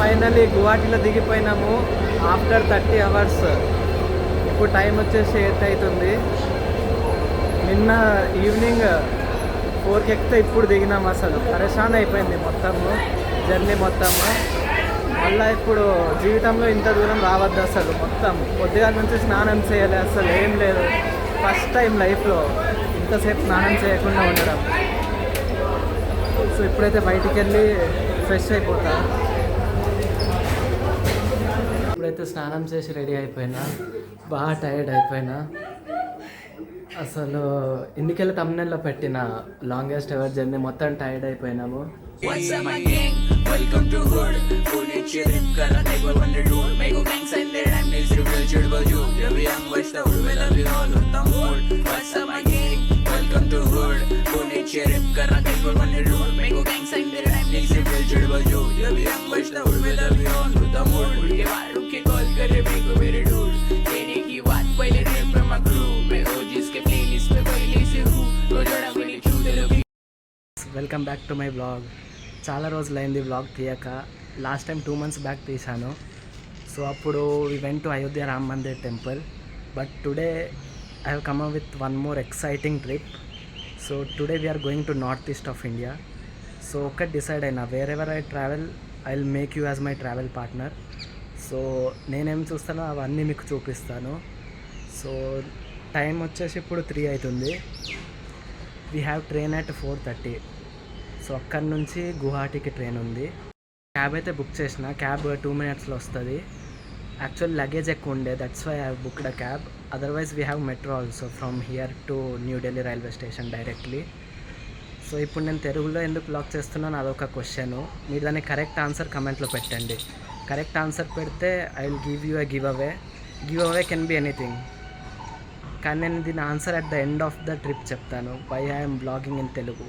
Finally గువాహటిలో దిగిపోయినాము after 30 hours. ఇప్పుడు టైం వచ్చేసి 8 అవుతుంది. నిన్న ఈవినింగ్ 4కి ఎక్కితే ఇప్పుడు దిగినాము. అసలు పరేషాన్ అయిపోయింది మొత్తము జర్నీ మొత్తము. మళ్ళీ ఇప్పుడు జీవితంలో ఇంత దూరం రావద్దు అసలు. మొత్తం పొద్దుగాల నుంచి స్నానం చేయాలి, అసలు ఏం లేదు. ఫస్ట్ టైం లైఫ్లో ఇంతసేపు స్నానం చేయకుండా ఉండడం. సో ఇప్పుడైతే బయటికి వెళ్ళి ఫ్రెష్ అయిపోతా. ఇప్పుడైతే స్నానం చేసి రెడీ అయిపోయినా, బాగా టైర్డ్ అయిపోయినా. అసలు ఇందుకెళ్ళి తమ్నెల్లో పెట్టిన లాంగెస్ట్ ఎవర్ జర్నీ మొత్తం tired అయిపోయినాము. Welcome to hood, full nature rip kara never wonder dude. Mego gangs and their name is reveal chudbo ju. Every young watch the hood, we love you all with the mood. What's up my gang? Welcome to hood, full nature rip kara never wonder dude. Mego gangs and their name is reveal chudbo ju. Every young watch the hood, we love you all with the mood. उनके बालों के call करे मेको मेरे dude. कहने की बात पहले rap from a crew. मैं हो जिसके playlist में पहले से हूँ. तो जोड़ा मेरी चूते लोग. Welcome back to my vlog. చాలా రోజులైంది వ్లాగ్ తీయక. లాస్ట్ టైం 2 months బ్యాక్ తీశాను. సో అప్పుడు we went to Ayodhya Ram Mandir temple. But today I have come up with one more exciting trip. So today we're going to north east of India. So ఒక్కటి decide అయినా, wherever I travel I will make you as my travel partner. So నేనేం చూస్తానో అవన్నీ మీకు చూపిస్తాను. So time వచ్చేసి ఇప్పుడు 3 అవుతుంది. We have train at 4:30. So అక్కడి నుంచి గువాహటికి ట్రైన్ ఉంది. క్యాబ్ అయితే బుక్ చేసిన. క్యాబ్ 2 minutesలో వస్తుంది. యాక్చువల్ లగేజ్ ఎక్కువ ఉండే, that's why I have booked a cab. Otherwise we have metro also from here to New Delhi railway station directly. So ఇప్పుడు నేను తెలుగులో ఎందుకు బ్లాగ్ చేస్తున్నాను అదొక క్వశ్చన్. మీరు దానికి కరెక్ట్ ఆన్సర్ కమెంట్లో పెట్టండి. కరెక్ట్ ఆన్సర్ పెడితే I will give you a giveaway. Giveaway can be anything. కానీ నేను దీని answer at the end of the trip చెప్తాను. Why I'm blogging in Telugu.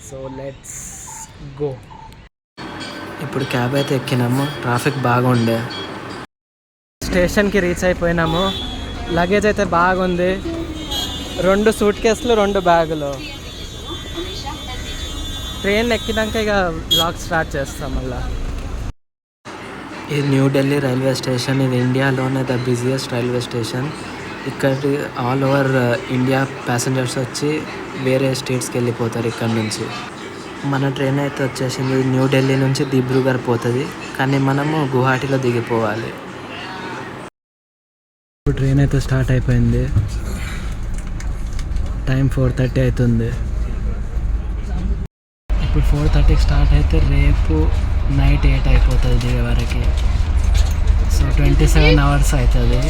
So let's go. ఇప్పుడు క్యాబ్ అయితే ఎక్కినాము. ట్రాఫిక్ బాగుండే. స్టేషన్కి రీచ్ అయిపోయినాము. లగేజ్ అయితే బాగుంది. 2 సూట్ కేసులు, 2 బ్యాగులు. ట్రైన్ ఎక్కినాక ఇక వ్లాగ్ స్టార్ట్ చేస్తాం మళ్ళా. ఇది న్యూ ఢిల్లీ రైల్వే స్టేషన్. ఇది ఇండియాలోనే ద బిజియెస్ట్ రైల్వే స్టేషన్. ఇక్కడ ఆల్ ఓవర్ ఇండియా ప్యాసింజర్స్ వచ్చి వేరే స్టేట్స్కి వెళ్ళిపోతారు ఇక్కడ నుంచి. మన ట్రైన్ అయితే వచ్చేసింది. న్యూ ఢిల్లీ నుంచి దిబ్రూగఢ్ పోతుంది, కానీ మనము గువాహటిలో దిగిపోవాలి. ఇప్పుడు ట్రైన్ అయితే స్టార్ట్ అయిపోయింది. టైం 4:30 అవుతుంది. ఇప్పుడు 4:30కి స్టార్ట్ అయితే రేపు నైట్ 8 అయిపోతుంది దిగే వరకు. సో 27 hours అవుతుంది.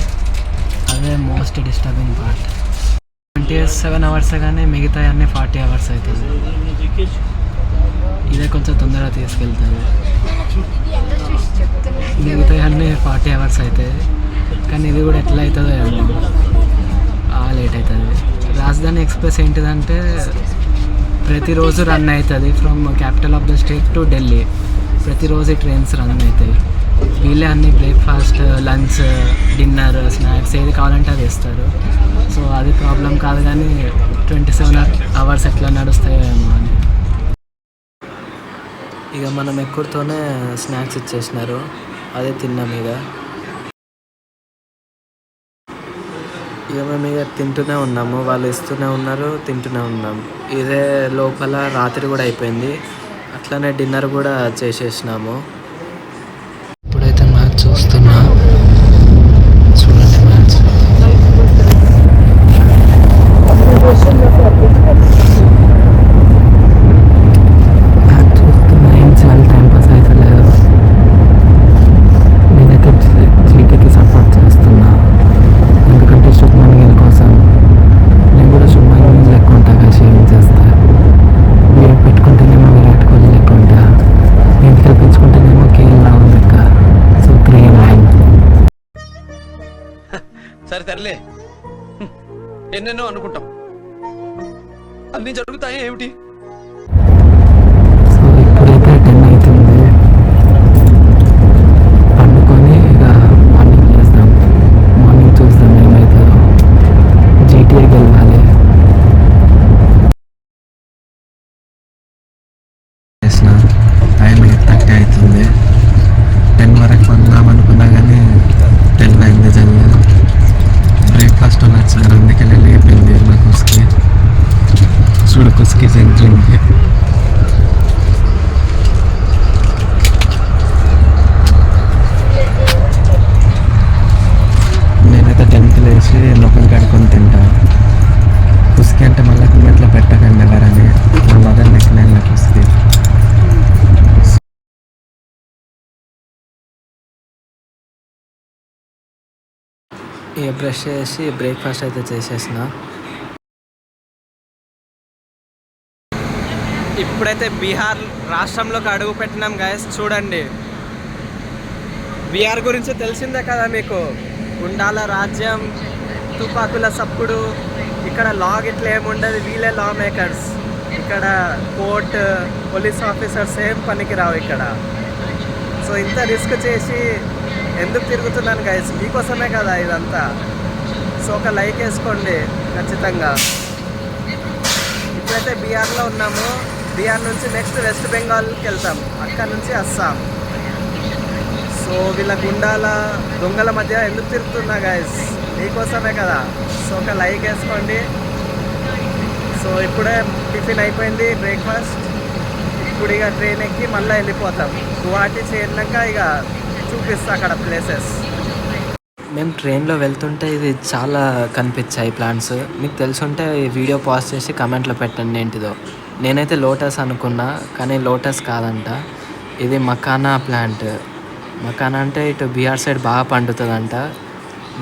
అదే మోస్ట్ డిస్టర్బింగ్ పార్ట్. 27 hours కానీ మిగతా అన్నీ 40 hours అవుతుంది. ఇదే కొంచెం తొందరగా తీసుకెళ్తాను. మిగతా అన్నీ 40 hours అవుతాయి. కానీ ఇది కూడా ఎట్లా అవుతుందో ఏమో, లేట్ అవుతుంది. రాజధాని ఎక్స్ప్రెస్ ఏంటిదంటే ప్రతిరోజు రన్ అవుతుంది from capital of the state to Delhi. ప్రతిరోజు ట్రైన్స్ రన్ అవుతాయి. వీళ్ళే అన్ని బ్రేక్ఫాస్ట్, లంచ్, డిన్నర్, స్నాక్స్ ఏది కావాలంటే అది ఇస్తారు. సో అది ప్రాబ్లం కాదు, కానీ 27 hours ఎట్లా నడుస్తాయో ఏమో అని. ఇక మనం ఎక్కువతోనే స్నాక్స్ ఇచ్చేసినారు, అదే తిన్నాం. ఇక మేము తింటూనే ఉన్నాము. వాళ్ళు ఇస్తూనే ఉన్నారు, తింటూనే ఉన్నాం. ఇదే లోపల రాత్రి కూడా అయిపోయింది. అట్లనే డిన్నర్ కూడా చేసేసినాము. ఇప్పుడైతే మ్యాచ్ చూస్తున్నా. చూడండి మ్యాచ్. సరే తరలే, ఎన్నెన్నో అనుకుంటాం, అన్ని జరుగుతాయి ఏమిటి? ఇప్పుడైతే 10 అవుతుంది. పండుకొని ఇక మార్నింగ్ చేస్తాం. మార్నింగ్ చూస్తాం ఏమవుతుందో. జీటీఏకి వెళ్ళాలి. టైం 8:30 అవుతుంది. ఇక బ్రష్ చేసి బ్రేక్ఫాస్ట్ అయితే చేసేసిన. ఇప్పుడైతే బీహార్ రాష్ట్రంలోకి అడుగు పెట్టినాం గైస్. చూడండి, బీహార్ గురించి తెలిసిందే కదా మీకు. గుండాల రాజ్యం, తుపాకుల సప్పుడు. ఇక్కడ లా ఇట్లా ఏముండదు, వీళ్ళే లా మేకర్స్. ఇక్కడ కోర్ట్, పోలీస్ ఆఫీసర్స్ ఏం పనికి రావు ఇక్కడ. సో ఇంత రిస్క్ చేసి ఎందుకు తిరుగుతున్నాను గైస్? మీకోసమే కదా ఇదంతా. సో ఒక లైక్ వేసుకోండి ఖచ్చితంగా. ఇప్పుడైతే బీహార్లో ఉన్నాము. బీహార్ నుంచి నెక్స్ట్ వెస్ట్ బెంగాల్కి వెళ్తాం, అక్కడ నుంచి అస్సాం. సో వీళ్ళ గుండాల దొంగల మధ్య ఎందుకు తిరుగుతున్నా గైస్? మీకోసమే కదా. సో ఒక లైక్ వేసుకోండి. సో ఇప్పుడే టిఫిన్ అయిపోయింది, బ్రేక్ఫాస్ట్. ఇప్పుడు ఇక ట్రైన్ ఎక్కి మళ్ళీ వెళ్ళిపోతాం. గువాహటి చేరినాక ఇక చూపిస్తా అక్కడ ప్లేసెస్. మేము ట్రైన్లో వెళ్తుంటే ఇది చాలా కనిపించాయి ప్లాంట్స్. మీకు తెలుసుంటే ఈ వీడియో పాజ్ చేసి కమెంట్లో పెట్టండి ఏంటిదో. నేనైతే లోటస్ అనుకున్నా, కానీ లోటస్ కాదంట. ఇది మకానా ప్లాంట్. మకానా అంటే ఇటు బీహార్ సైడ్ బాగా పండుతుందంట.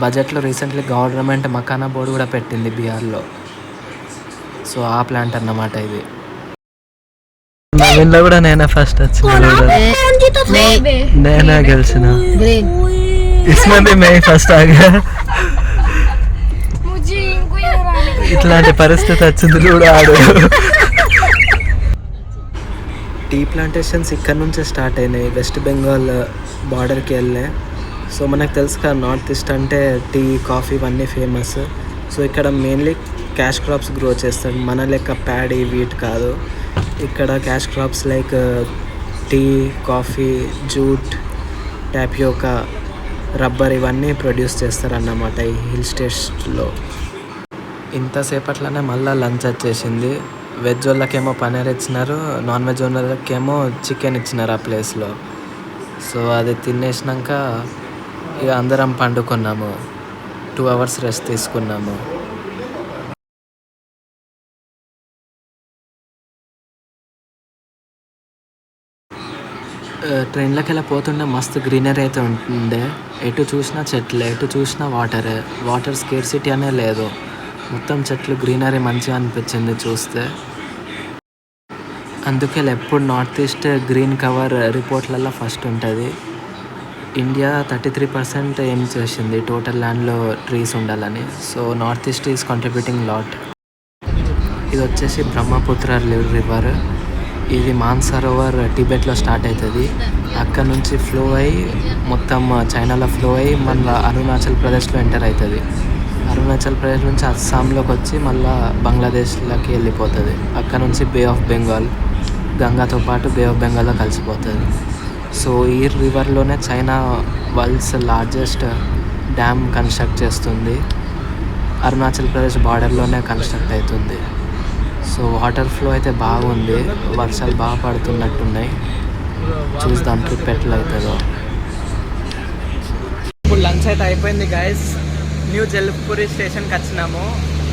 బడ్జెట్లో రీసెంట్లీ గవర్నమెంట్ మకానా బోర్డు కూడా పెట్టింది బీహార్లో. సో ఆ ప్లాంట్ అన్నమాట ఇది. నవీన్లో కూడా నేనే ఫస్ట్ వచ్చిన, నేనే గెలిచిన. इसमें भी मैं फर्स्ट आ गया. ఇట్లాంటి పరిస్థితి వచ్చింది కూడా ఆడు. టీ ప్లాంటేషన్స్ ఇక్కడ నుంచే స్టార్ట్ అయినాయి, వెస్ట్ బెంగాల్ బార్డర్కి వెళ్ళే. సో మనకు తెలుసు కదా, నార్త్ ఈస్ట్ అంటే టీ, కాఫీ ఇవన్నీ ఫేమస్. సో ఇక్కడ మెయిన్లీ క్యాష్ క్రాప్స్ గ్రో చేస్తారు. మన లెక్క ప్యాడీ, వీట్ కాదు. ఇక్కడ cash crops like tea, coffee, jute, tapioca, rubber ఇవన్నీ ప్రొడ్యూస్ చేస్తారన్నమాట ఈ హిల్ స్టేషన్లో. ఇంతసేపట్లోనే మళ్ళీ లంచ్ వచ్చేసింది. వెజ్ వాళ్ళకేమో పనీర్ ఇచ్చినారు, నాన్ వెజ్ వాళ్ళకేమో చికెన్ ఇచ్చినారు ఆ ప్లేస్లో. సో అది తినేసినాక ఇక అందరం పండుకున్నాము. 2 hours రెస్ట్ తీసుకున్నాము. ట్రైన్లోకి వెళ్ళి పోతుండే మస్తు గ్రీనరీ అయితే ఉంటుండే. ఎటు చూసినా చెట్లే, ఎటు చూసినా వాటరే. వాటర్ స్కేర్సిటీ అనే లేదు, మొత్తం చెట్లు, గ్రీనరీ మంచిగా అనిపించింది చూస్తే. అందుకే ఎప్పుడు నార్త్ ఈస్ట్ గ్రీన్ కవర్ రిపోర్ట్లలో ఫస్ట్ ఉంటుంది. ఇండియా 33% ఏం చేసింది టోటల్ ల్యాండ్లో ట్రీస్ ఉండాలని. So north east is contributing lot. ఇది వచ్చేసి బ్రహ్మపుత్ర రివర్. ఇది మాన్సరోవర్ టిబెట్లో స్టార్ట్ అవుతుంది. అక్కడ నుంచి ఫ్లో అయ్యి మొత్తం చైనాలో ఫ్లో అయ్యి మళ్ళీ అరుణాచల్ ప్రదేశ్లో ఎంటర్ అవుతుంది. అరుణాచల్ ప్రదేశ్ నుంచి అస్సాంలోకి వచ్చి మళ్ళీ బంగ్లాదేశ్లోకి వెళ్ళిపోతుంది. అక్కడ నుంచి బే ఆఫ్ బెంగాల్, గంగాతో పాటు బే ఆఫ్ బెంగాల్లో కలిసిపోతుంది. సో ఈ రివర్లోనే China world's largest dam construct చేస్తుంది. అరుణాచల్ ప్రదేశ్ బార్డర్లోనే కన్స్ట్రక్ట్ అవుతుంది. సో వాటర్ ఫ్లో అయితే బాగుంది, వర్షాలు బాగా పడుతున్నట్టున్నాయి. చూద్దాం ట్రిప్ ఎట్లా అవుతుందో. ఇప్పుడు లంచ్ అయితే అయిపోయింది గైస్. న్యూ జల్పూరి స్టేషన్కి వచ్చినాము.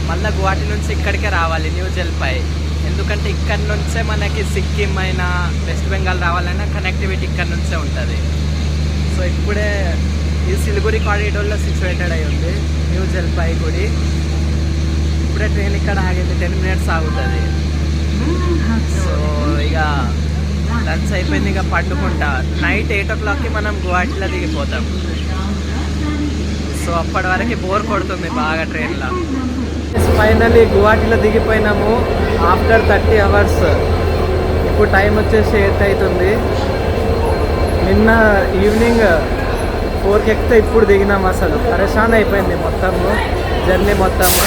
మళ్ళీ గువాహటి నుంచి ఇక్కడికే రావాలి, న్యూ జల్పై. ఎందుకంటే ఇక్కడ నుంచే మనకి సిక్కిం అయినా వెస్ట్ బెంగాల్ రావాలన్నా కనెక్టివిటీ ఇక్కడ నుంచే ఉంటుంది. సో ఇప్పుడే ఈ సిలిగురి కారిడోర్లో సిచ్యువేటెడ్ అయి ఉంది న్యూ జల్పైగుడి. ఇప్పుడే ట్రైన్ ఇక్కడ ఆగింది, 10 minutes ఆగుతుంది. సో ఇక లంచ్ అయిపోయింది, ఇక పండుకుంటా. నైట్ 8 o'clockకి మనం గువాహటిలో దిగిపోతాం. సో అప్పటి వరకు బోర్ కొడుతుంది బాగా ట్రైన్లో. ఫైనల్లీ గువాహటిలో దిగిపోయినాము ఆఫ్టర్ 30 hours. ఇప్పుడు టైం వచ్చేసి 8 అవుతుంది. నిన్న ఈవినింగ్ 4కి ఎక్కితే ఇప్పుడు దిగినాము. అసలు పరేషాన్ అయిపోయింది మొత్తము జర్నీ మొత్తము.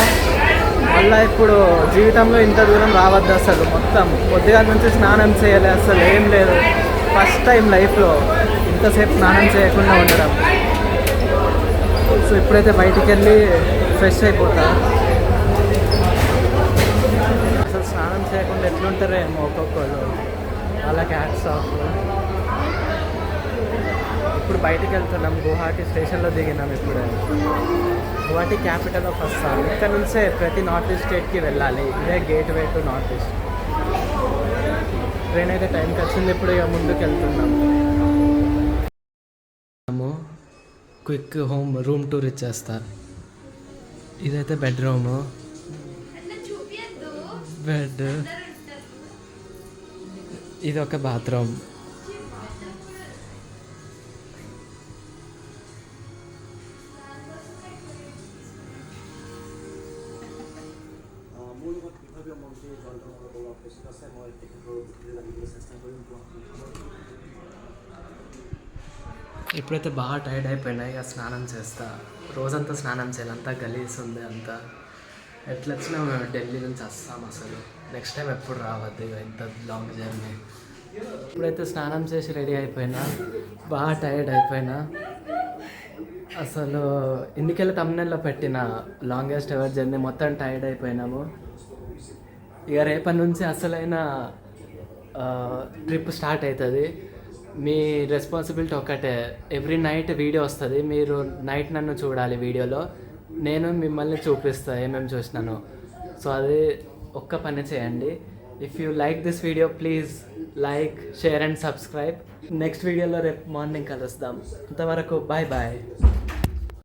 మళ్ళీ ఇప్పుడు జీవితంలో ఇంత దూరం రావద్దు అసలు. మొత్తం పొద్దుగా నుంచి స్నానం చేయాలి, అసలు ఏం లేదు. ఫస్ట్ టైం లైఫ్లో ఇంతసేపు స్నానం చేయకుండా ఉండడం. సో ఇప్పుడైతే బయటికి వెళ్ళి ఫ్రెష్ అయిపోతా. అసలు స్నానం చేయకుండా ఎట్లుంటారేమో ఒక్కొక్కళ్ళు, వాళ్ళకి హ్యాట్స్ ఆఫ్. ఇప్పుడు బయటికి వెళ్తున్నాం, గువాహటి స్టేషన్లో దిగినాం. ఇప్పుడు గువాహటి క్యాపిటల్ ఆఫ్ అస్సాం. ఇక్కడ నుంచే ప్రతి నార్త్ ఈస్ట్ స్టేట్కి వెళ్ళాలి. ఇదే gate way to north east. Train అయితే టైంకి వచ్చింది. ఇప్పుడు ఇక ముందుకు వెళ్తున్నాము. క్విక్ రూమ్ టూర్ ఇచ్చేస్తా. ఇదైతే బెడ్రూము, బెడ్, ఇది ఒక బాత్రూమ్. ఇప్పుడైతే బాగా టైర్డ్ అయిపోయినా, ఇక స్నానం చేస్తా. రోజంతా స్నానం చేయాలి, అంతా గలీజ్ ఉంది అంతా. ఎట్లా వచ్చినా మేము ఢిల్లీ నుంచి వస్తాం అసలు. నెక్స్ట్ టైం ఎప్పుడు రావద్దు ఇక ఇంత లాంగ్ జర్నీ. ఇప్పుడైతే స్నానం చేసి రెడీ అయిపోయినా, బాగా టైర్డ్ అయిపోయినా. అసలు ఇందుకెళ్ళి తమిళనాడులో పెట్టిన లాంగెస్ట్ ఎవర్ జర్నీ, మొత్తం టైర్డ్ అయిపోయినాము. ఇక రేపటి నుంచి అసలైన ట్రిప్ స్టార్ట్ అవుతుంది. మీ రెస్పాన్సిబిలిటీ ఒకటే, ఎవ్రీ నైట్ వీడియో వస్తుంది, మీరు నైట్ నన్ను చూడాలి వీడియోలో, నేను మిమ్మల్ని చూపిస్తాను ఏమేమి చూసినాను. సో అది ఒక్క పని చేయండి. If you like this video please like, share and subscribe. Next వీడియోలో రేపు మార్నింగ్ కలుస్తాం. అంతవరకు బాయ్ బాయ్.